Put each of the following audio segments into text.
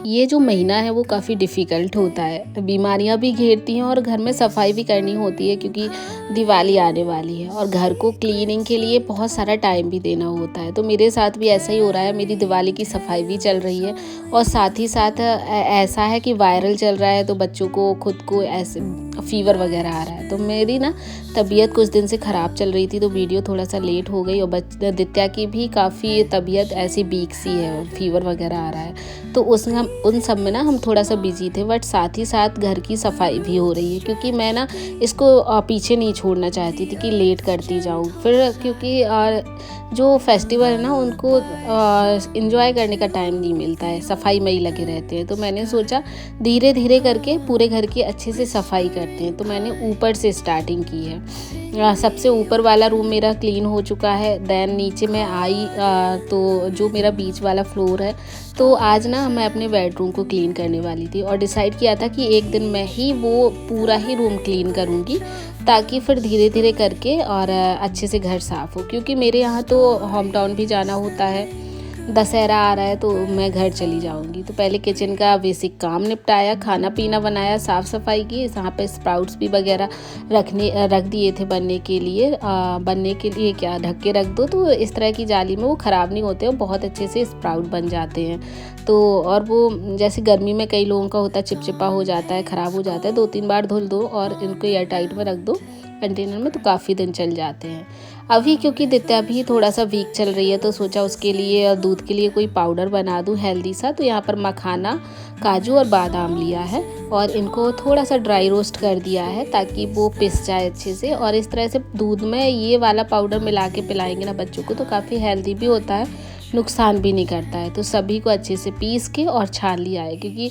ये जो महीना है वो काफ़ी डिफ़िकल्ट होता है। बीमारियाँ भी घेरती हैं और घर में सफाई भी करनी होती है क्योंकि दिवाली आने वाली है और घर को क्लीनिंग के लिए बहुत सारा टाइम भी देना होता है। तो मेरे साथ भी ऐसा ही हो रहा है, मेरी दिवाली की सफाई भी चल रही है और साथ ही साथ ऐसा है कि वायरल चल रहा है तो बच्चों को खुद को ऐसे फ़ीवर वगैरह आ रहा है। तो मेरी ना तबीयत कुछ दिन से ख़राब चल रही थी तो वीडियो थोड़ा सा लेट हो गई और दित्या की भी काफ़ी तबीयत ऐसी वीक सी है, फ़ीवर वगैरह आ रहा है। तो उन सब में ना हम थोड़ा सा बिजी थे, बट साथ ही साथ घर की सफाई भी हो रही है क्योंकि मैं ना इसको पीछे नहीं छोड़ना चाहती थी कि लेट करती जाऊँ फिर, क्योंकि जो फेस्टिवल है ना उनको इंजॉय करने का टाइम नहीं मिलता है, सफाई में ही लगे रहते हैं। तो मैंने सोचा धीरे धीरे करके पूरे घर की अच्छे से सफाई करते हैं। तो मैंने ऊपर से स्टार्टिंग की है। सबसे ऊपर वाला रूम मेरा क्लीन हो चुका है। देन नीचे मैं आई तो जो मेरा बीच वाला फ्लोर है, तो आज ना मैं अपने बेडरूम को क्लीन करने वाली थी और डिसाइड किया था कि एक दिन मैं ही वो पूरा ही रूम क्लीन करूँगी ताकि फिर धीरे धीरे करके और अच्छे से घर साफ़ हो, क्योंकि मेरे यहाँ तो होम टाउन भी जाना होता है। दशहरा आ रहा है तो मैं घर चली जाऊंगी। तो पहले किचन का बेसिक काम निपटाया, खाना पीना बनाया, साफ़ सफाई की। यहाँ पे स्प्राउट्स भी वगैरह रख दिए थे बनने के लिए क्या ढक के रख दो, तो इस तरह की जाली में वो ख़राब नहीं होते और बहुत अच्छे से स्प्राउट बन जाते हैं। तो और वो जैसे गर्मी में कई लोगों का होता है चिपचिपा हो जाता है, ख़राब हो जाता है, 2-3 बार धुल दो और इनको एयर टाइट में रख दो कंटेनर में, तो काफ़ी दिन चल जाते हैं। अभी क्योंकि दित्या भी थोड़ा सा वीक चल रही है तो सोचा उसके लिए और दूध के लिए कोई पाउडर बना दूं हेल्दी सा। तो यहाँ पर मखाना, काजू और बादाम लिया है और इनको थोड़ा सा ड्राई रोस्ट कर दिया है ताकि वो पिस जाए अच्छे से। और इस तरह से दूध में ये वाला पाउडर मिला के पिलाएंगे ना बच्चों को तो काफ़ी हेल्दी भी होता है, नुकसान भी नहीं करता है। तो सभी को अच्छे से पीस के और छान लिया है क्योंकि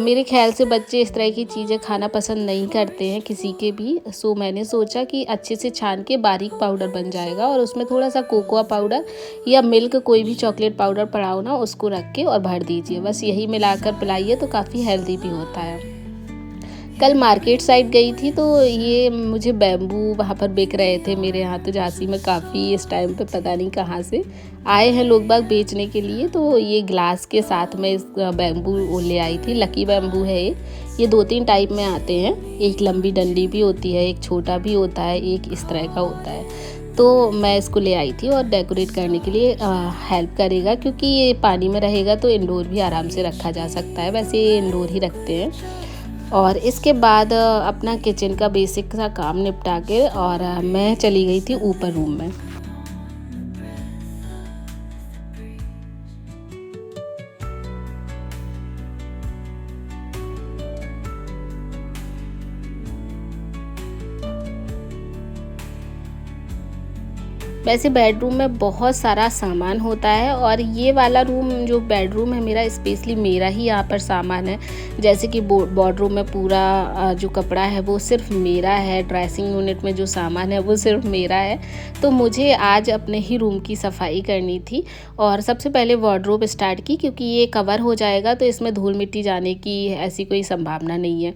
मेरे ख्याल से बच्चे इस तरह की चीज़ें खाना पसंद नहीं करते हैं किसी के भी। सो मैंने सोचा कि अच्छे से छान के बारीक पाउडर बन जाएगा और उसमें थोड़ा सा कोकोआ पाउडर या मिल्क, कोई भी चॉकलेट पाउडर पड़ा हो ना, उसको रख के और भर दीजिए। बस यही मिलाकर पिलाइए तो काफ़ी हेल्दी भी होता है। कल मार्केट साइड गई थी तो ये मुझे बैम्बू वहाँ पर बिक रहे थे। मेरे यहाँ तो झांसी में काफ़ी इस टाइम पे पता नहीं कहाँ से आए हैं लोग बाग बेचने के लिए। तो ये ग्लास के साथ में इस बैम्बू ले आई थी। लकी बैम्बू है ये 2-3 टाइप में आते हैं। एक लंबी डंडी भी होती है, एक छोटा भी होता है, एक इस तरह का होता है। तो मैं इसको ले आई थी और डेकोरेट करने के लिए हेल्प करेगा क्योंकि ये पानी में रहेगा तो इंडोर भी आराम से रखा जा सकता है। वैसे ये इंडोर ही रखते हैं। और इसके बाद अपना किचन का बेसिक सा काम निपटा के और मैं चली गई थी ऊपर रूम में। वैसे बेडरूम में बहुत सारा सामान होता है और ये वाला रूम जो बेडरूम है मेरा, स्पेशली मेरा ही यहाँ पर सामान है। जैसे कि वार्डरोब में पूरा जो कपड़ा है वो सिर्फ मेरा है, ड्रेसिंग यूनिट में जो सामान है वो सिर्फ मेरा है। तो मुझे आज अपने ही रूम की सफाई करनी थी और सबसे पहले वार्डरोब स्टार्ट की क्योंकि ये कवर हो जाएगा तो इसमें धूल मिट्टी जाने की ऐसी कोई संभावना नहीं है।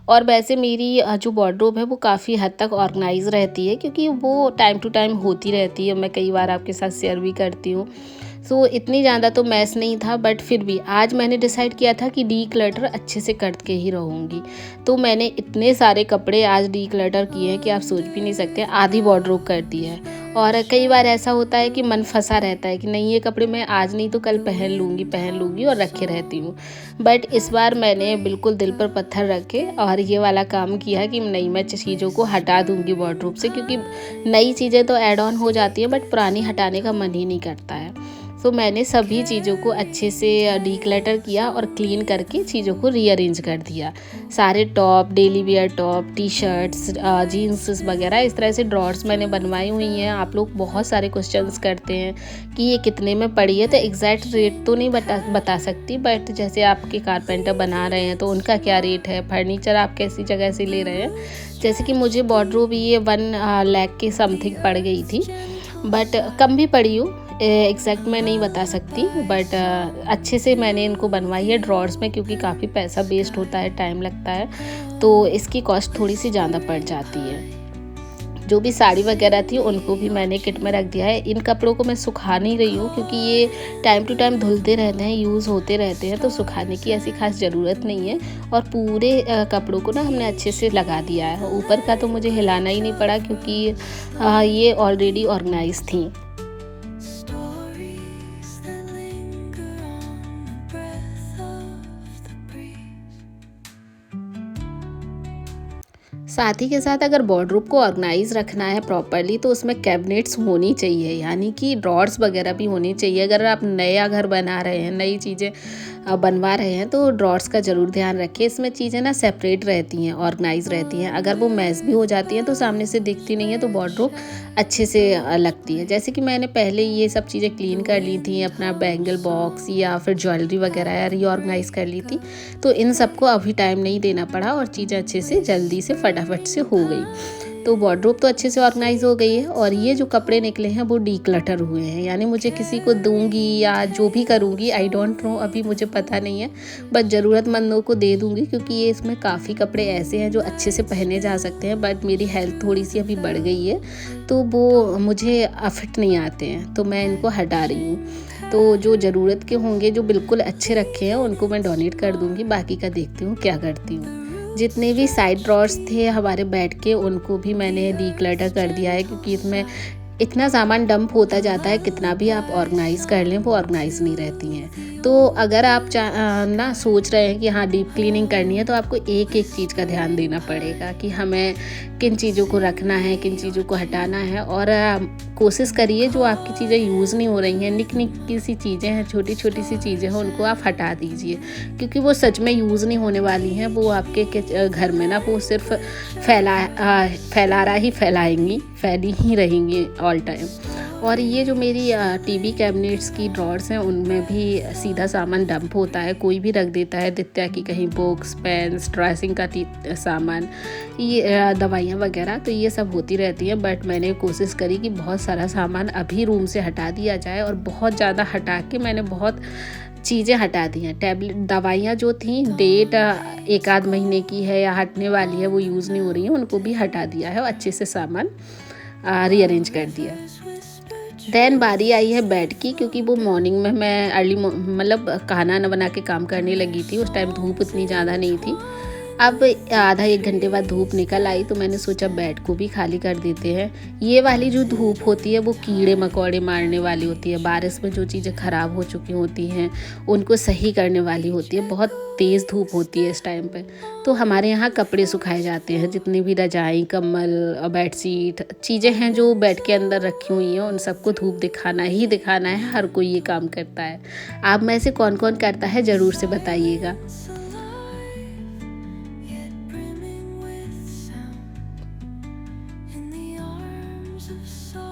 और वैसे मेरी जो वार्डरोब है वो काफ़ी हद तक ऑर्गेनाइज रहती है क्योंकि वो टाइम टू टाइम होती रहती है। मैं कई बार आपके साथ शेयर भी करती हूँ। सो इतनी ज़्यादा तो मैस नहीं था, बट फिर भी आज मैंने डिसाइड किया था कि डी क्लटर अच्छे से करके ही रहूँगी। तो मैंने इतने सारे कपड़े आज डी क्लटर किए हैं कि आप सोच भी नहीं सकते, आधी वार्डरोब कर दी है। और कई बार ऐसा होता है कि मन फंसा रहता है कि नहीं ये कपड़े मैं आज नहीं तो कल पहन लूँगी और रखे रहती हूँ। बट इस बार मैंने बिल्कुल दिल पर पत्थर रखे और ये वाला काम किया कि नहीं, मैं चीज़ों को हटा दूँगी वार्डरोब से क्योंकि नई चीज़ें तो ऐड ऑन हो जाती हैं बट पुरानी हटाने का मन ही नहीं करता है। सो मैंने सभी चीज़ों को अच्छे से डीक्लटर किया और क्लीन करके चीज़ों को रीअरेंज कर दिया। सारे top, daily wear top, T shirts, jeans वगैरह इस तरह से ड्रॉर्स मैंने बनवाई हुई हैं। आप लोग बहुत सारे क्वेश्चंस करते हैं कि ये कितने में पड़ी है, तो एग्जैक्ट रेट तो नहीं बता सकती, बट जैसे आपके कारपेंटर बना रहे हैं तो उनका क्या रेट है, फर्नीचर आप कैसी जगह से ले रहे हैं। जैसे कि मुझे वार्डरोब ये 1 लाख के समथिंग पड़ गई थी, बट कम भी पड़ी हो, एग्जैक्ट मैं नहीं बता सकती। बट अच्छे से मैंने इनको बनवाई है ड्रॉर्स में क्योंकि काफ़ी पैसा वेस्ट होता है, टाइम लगता है, तो इसकी कॉस्ट थोड़ी सी ज़्यादा पड़ जाती है। जो भी साड़ी वगैरह थी उनको भी मैंने किट में रख दिया है। इन कपड़ों को मैं सुखा नहीं रही हूँ क्योंकि ये टाइम टू टाइम धुलते रहते हैं, यूज़ होते रहते हैं, तो सुखाने की ऐसी खास ज़रूरत नहीं है। और पूरे कपड़ों को ना हमने अच्छे से लगा दिया है। ऊपर का तो मुझे हिलाना ही नहीं पड़ा क्योंकि ये ऑलरेडी ऑर्गेनाइज थी। साथ ही के साथ अगर वार्डरोब को ऑर्गेनाइज रखना है प्रॉपर्ली तो उसमें कैबिनेट्स होनी चाहिए, यानी कि ड्रॉर्स वगैरह भी होनी चाहिए। अगर आप नया घर बना रहे हैं, नई चीज़ें बनवा रहे हैं तो ड्रॉर्स का ज़रूर ध्यान रखें। इसमें चीज़ें ना सेपरेट रहती हैं, ऑर्गेनाइज रहती हैं। अगर वो मैस भी हो जाती हैं तो सामने से दिखती नहीं है, तो वार्डरोब अच्छे से लगती है। जैसे कि मैंने पहले ये सब चीज़ें क्लीन कर ली थी, अपना बैंगल बॉक्स या फिर ज्वेलरी वगैरह रीऑर्गेनाइज कर ली थी, तो इन सबको अभी टाइम नहीं देना पड़ा और चीज़ें अच्छे से जल्दी से फटाफट से हो गई। तो वार्डरोब तो अच्छे से ऑर्गेनाइज हो गई है। और ये जो कपड़े निकले हैं वो डीक्लटर हुए हैं, यानी मुझे किसी को दूंगी या जो भी करूँगी, आई डोंट नो, अभी मुझे पता नहीं है, बट ज़रूरतमंदों को दे दूँगी क्योंकि ये इसमें काफ़ी कपड़े ऐसे हैं जो अच्छे से पहने जा सकते हैं। बट मेरी हेल्थ थोड़ी सी अभी बढ़ गई है तो वो मुझे फिट नहीं आते हैं, तो मैं इनको हटा रही हूँ। तो जो ज़रूरत के होंगे, जो बिल्कुल अच्छे रखे हैं, उनको मैं डोनेट कर दूँगी। बाकी का देखती हूँ क्या करती हूँ। जितने भी साइड ड्रॉर्स थे हमारे बेड के, उनको भी मैंने डीक्लटर कर दिया है क्योंकि इसमें इतना सामान डंप होता जाता है, कितना भी आप ऑर्गेनाइज कर लें वो ऑर्गेनाइज नहीं रहती हैं। तो अगर आप ना सोच रहे हैं कि हाँ डीप क्लीनिंग करनी है, तो आपको एक एक चीज़ का ध्यान देना पड़ेगा कि हमें किन चीज़ों को रखना है, किन चीज़ों को हटाना है। और कोशिश करिए जो आपकी चीज़ें यूज़ नहीं हो रही हैं, निक्की सी चीज़ें हैं, छोटी छोटी सी चीज़ें हैं, उनको आप हटा दीजिए क्योंकि वो सच में यूज़ नहीं होने वाली हैं। वो आपके घर में ना वो सिर्फ फैलाएंगी, फैली ही रहेंगी ऑल टाइम। और ये जो मेरी टीवी कैबिनेट्स की ड्रॉर्स हैं, उनमें भी सीधा सामान डंप होता है, कोई भी रख देता है। दित्या की कहीं बुक्स, पेन्स, ड्रेसिंग का सामान, ये दवाइयाँ वगैरह, तो ये सब होती रहती हैं। बट मैंने कोशिश करी कि बहुत सारा सामान अभी रूम से हटा दिया जाए, और बहुत ज़्यादा हटा के मैंने बहुत चीज़ें हटा दी हैं। टैबलेट, दवाइयाँ जो थी डेट एक आध महीने की है या हटने वाली है, वो यूज़ नहीं हो रही हैं, उनको भी हटा दिया है और अच्छे से सामान रीअरेंज कर दिया। देन बारी आई है बेड की, क्योंकि वो मॉर्निंग में मैं मतलब खाना न बना के काम करने लगी थी। उस टाइम धूप इतनी ज़्यादा नहीं थी। अब आधा एक घंटे बाद धूप निकल आई तो मैंने सोचा बेड को भी खाली कर देते हैं। ये वाली जो धूप होती है वो कीड़े मकोड़े मारने वाली होती है। बारिश में जो चीज़ें ख़राब हो चुकी होती हैं उनको सही करने वाली होती है। बहुत तेज़ धूप होती है इस टाइम पे। तो हमारे यहाँ कपड़े सुखाए जाते हैं, जितनी भी रजाई, कंबल, बेडशीट, चीज़ें हैं जो बेड के अंदर रखी हुई हैं, उन सबको धूप दिखाना ही दिखाना है। हर कोई ये काम करता है। आप में से कौन कौन करता है ज़रूर से बताइएगा।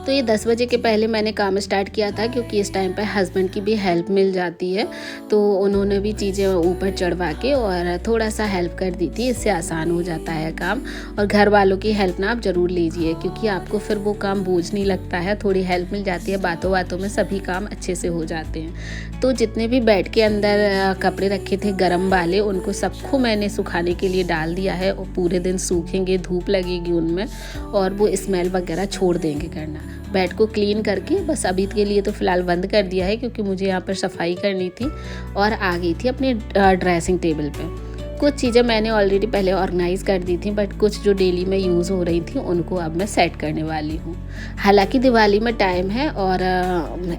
तो ये 10 बजे के पहले मैंने काम स्टार्ट किया था क्योंकि इस टाइम पे हस्बैंड की भी हेल्प मिल जाती है, तो उन्होंने भी चीज़ें ऊपर चढ़वा के और थोड़ा सा हेल्प कर दी थी। इससे आसान हो जाता है काम। और घर वालों की हेल्प ना आप ज़रूर लीजिए क्योंकि आपको फिर वो काम बोझ नहीं लगता है। थोड़ी हेल्प मिल जाती है, बातों बातों में सभी काम अच्छे से हो जाते हैं। तो जितने भी बेड के अंदर कपड़े रखे थे गर्म वाले, उनको सबको मैंने सुखाने के लिए डाल दिया है और पूरे दिन सूखेंगे, धूप लगेगी उनमें और वो स्मेल वगैरह छोड़ देंगे करना। बेड को क्लीन करके बस अभी के लिए तो फ़िलहाल बंद कर दिया है क्योंकि मुझे यहाँ पर सफाई करनी थी और आ गई थी अपने ड्रेसिंग टेबल पे। कुछ चीज़ें मैंने ऑलरेडी पहले ऑर्गेनाइज़ कर दी थी, बट कुछ जो डेली में यूज़ हो रही थी उनको अब मैं सेट करने वाली हूँ। हालांकि दिवाली में टाइम है और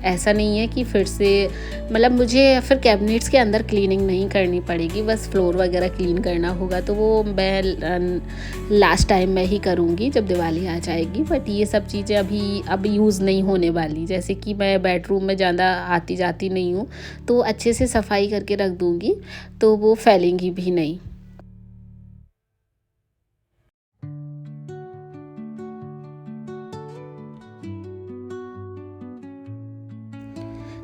ऐसा नहीं है कि फिर से मतलब मुझे फिर कैबिनेट्स के अंदर क्लीनिंग नहीं करनी पड़ेगी, बस फ्लोर वगैरह क्लीन करना होगा तो वो मैं लास्ट टाइम में ही करूँगी जब दिवाली आ जाएगी। बट ये सब चीज़ें अब यूज़ नहीं होने वाली। जैसे कि मैं बेडरूम में ज़्यादा आती जाती नहीं हूँ तो अच्छे से सफाई करके रख दूँगी तो वो फैलेंगी भी नहीं।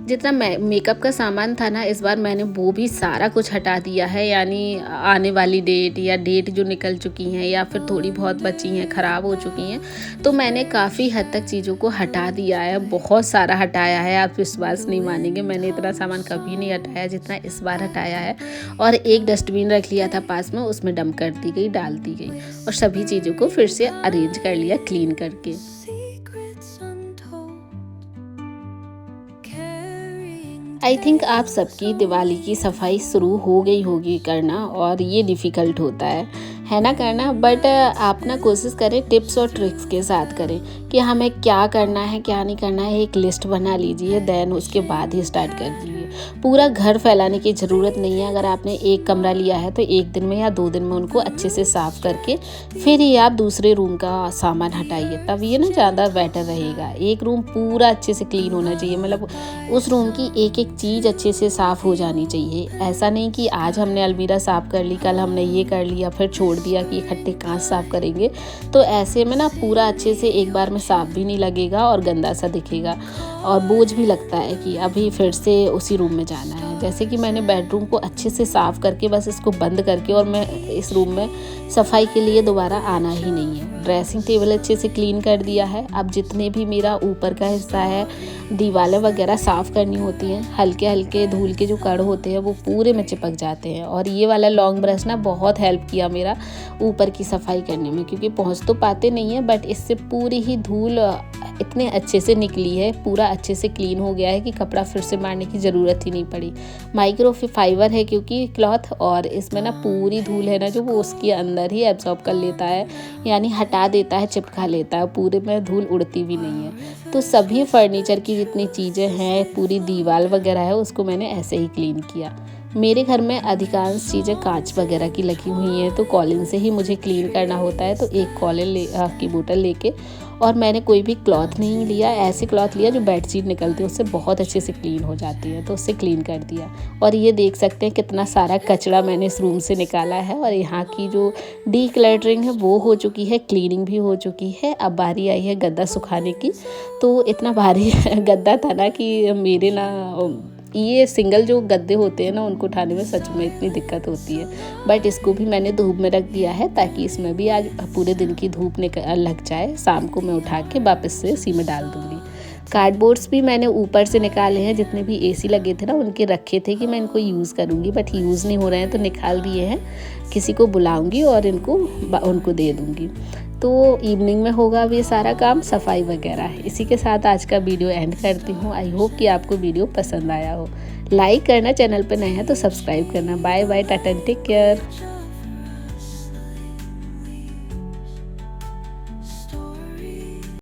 जितना मेकअप का सामान था ना, इस बार मैंने वो भी सारा कुछ हटा दिया है। यानी आने वाली डेट या डेट जो निकल चुकी हैं या फिर थोड़ी बहुत बची हैं, ख़राब हो चुकी हैं, तो मैंने काफ़ी हद तक चीज़ों को हटा दिया है। बहुत सारा हटाया है, आप विश्वास नहीं मानेंगे, मैंने इतना सामान कभी नहीं हटाया जितना इस बार हटाया है। और एक डस्टबिन रख लिया था पास में, उसमें डंप कर दी गई, डाल दी गई और सभी चीज़ों को फिर से अरेंज कर लिया क्लीन करके। आई थिंक आप सबकी दिवाली की सफाई शुरू हो गई होगी करना, और ये डिफ़िकल्ट होता है ना करना। बट आप ना कोशिश करें टिप्स और ट्रिक्स के साथ करें कि हमें क्या करना है क्या नहीं करना है। एक लिस्ट बना लीजिए, देन उसके बाद ही स्टार्ट कर दीजिए। पूरा घर फैलाने की ज़रूरत नहीं है। अगर आपने एक कमरा लिया है तो एक दिन में या 2 दिन में उनको अच्छे से साफ़ करके फिर ही आप दूसरे रूम का सामान हटाइए, तब ये ना ज़्यादा बेटर रहेगा। एक रूम पूरा अच्छे से क्लीन होना चाहिए, मतलब उस रूम की एक एक चीज़ अच्छे से साफ़ हो जानी चाहिए। ऐसा नहीं कि आज हमने अलमीरा साफ़ कर ली, कल हमने ये कर लिया, फिर छोड़ दिया कि इकट्ठे कांच साफ़ करेंगे। तो ऐसे में ना पूरा अच्छे से एक बार में साफ़ भी नहीं लगेगा और गंदा सा दिखेगा, और बोझ भी लगता है कि अभी फिर से उसी रूम में जाना है। जैसे कि मैंने बेडरूम को अच्छे से साफ़ करके बस इसको बंद करके, और मैं इस रूम में सफाई के लिए दोबारा आना ही नहीं है। ड्रेसिंग टेबल अच्छे से क्लीन कर दिया है। अब जितने भी मेरा ऊपर का हिस्सा है, दीवारें वगैरह साफ़ करनी होती हैं, हल्के हल्के धूल के जो कण होते हैं वो पूरे में चिपक जाते हैं। और ये वाला लॉन्ग ब्रश ना बहुत हेल्प किया मेरा ऊपर की सफाई करने में, क्योंकि पहुंच तो पाते नहीं है बट इससे पूरी ही धूल इतने अच्छे से निकली है, पूरा अच्छे से क्लीन हो गया है कि कपड़ा फिर से मारने की ज़रूरत ही नहीं पड़ी। माइक्रोफाइबर है क्योंकि क्लॉथ, और इसमें ना पूरी धूल है ना जो वो उसके अंदर ही एब्जॉर्ब कर लेता है, यानी हटा देता है, चिपका लेता है, पूरे में धूल उड़ती भी नहीं है। तो सभी फर्नीचर की जितनी चीज़ें हैं, पूरी दीवार वगैरह है, उसको मैंने ऐसे ही क्लीन किया। मेरे घर में अधिकांश चीज़ें कांच वगैरह की लगी हुई हैं, तो कॉलिन से ही मुझे क्लीन करना होता है। तो एक कॉलिन की बोतल लेके, और मैंने कोई भी क्लॉथ नहीं लिया, ऐसे क्लॉथ लिया जो बेडशीट निकलती है उससे बहुत अच्छे से क्लीन हो जाती है, तो उससे क्लीन कर दिया। और ये देख सकते हैं कितना सारा कचरा मैंने इस रूम से निकाला है, और यहाँ की जो डीक्लटरिंग है वो हो चुकी है, क्लीनिंग भी हो चुकी है। अब बारी आई है गद्दा सुखाने की। तो इतना भारी गद्दा था ना कि मेरे ना ये सिंगल जो गद्दे होते हैं ना, उनको उठाने में सच में इतनी दिक्कत होती है। बट इसको भी मैंने धूप में रख दिया है ताकि इसमें भी आज पूरे दिन की धूप लग जाए। शाम को मैं उठा के वापस से इसी में डाल दूँगी। कार्डबोर्ड्स भी मैंने ऊपर से निकाले हैं, जितने भी एसी लगे थे ना उनके रखे थे कि मैं इनको यूज़ करूँगी, बट यूज़ नहीं हो रहे हैं तो निकाल दिए हैं। किसी को बुलाऊँगी और उनको दे दूँगी। तो इवनिंग में होगा अब ये सारा काम, सफाई वगैरह। इसी के साथ आज का वीडियो एंड करती हूँ। आई होप कि आपको वीडियो पसंद आया हो। लाइक करना, चैनल पर नए हैं तो सब्सक्राइब करना। Bye bye, tata, take care.